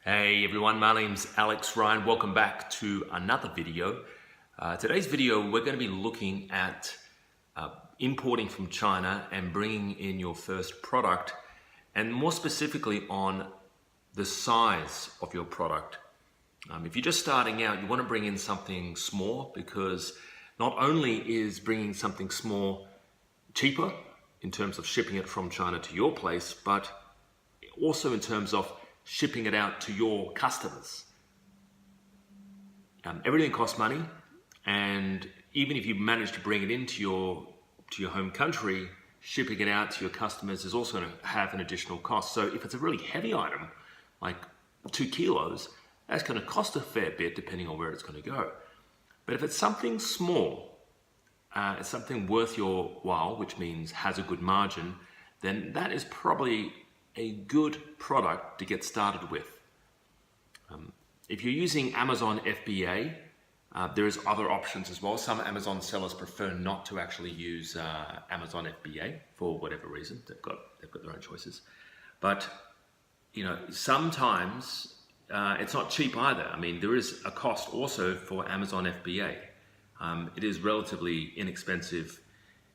Hey everyone, my name's Alex Ryan. Welcome back to another video. Today's video, we're going to be looking at importing from China and bringing in your first product, and more specifically on the size of your product. If you're just starting out, you want to bring in something small, because not only is bringing something small cheaper in terms of shipping it from China to your place, but also in terms of shipping it out to your customers. Everything costs money, and even if you manage to bring it into your home country, shipping it out to your customers is also going to have an additional cost. So if it's a really heavy item, like 2 kilos, that's going to cost a fair bit depending on where it's going to go. But if it's something small, it's something worth your while, which means has a good margin, then that is probably a good product to get started with. If you're using Amazon FBA, there is other options as well. Some Amazon sellers prefer not to actually use Amazon FBA for whatever reason. They've got their own choices. But sometimes it's not cheap either. I mean, there is a cost also for Amazon FBA. It is relatively inexpensive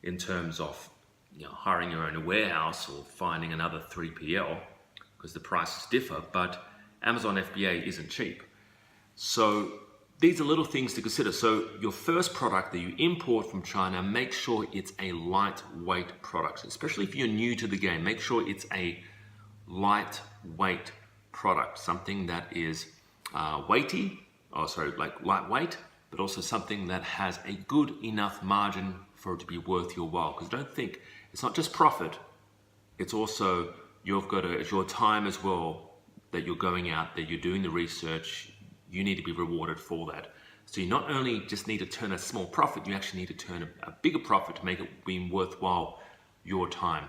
in terms of hiring your own warehouse or finding another 3PL, because the prices differ, but Amazon FBA isn't cheap. So these are little things to consider. So your first product that you import from China, make sure it's a lightweight product, especially if you're new to the game. Make sure it's a lightweight product, something that is lightweight, but also something that has a good enough margin for it to be worth your while. Because don't think, it's not just profit, it's also it's your time as well that you're going out, that you're doing the research. You need to be rewarded for that. So you not only just need to turn a small profit, you actually need to turn a bigger profit to make it be worthwhile your time.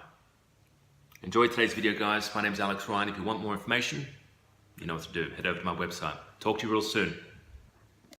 Enjoy today's video, guys. My name's Alex Ryan. If you want more information, you know what to do. Head over to my website. Talk to you real soon.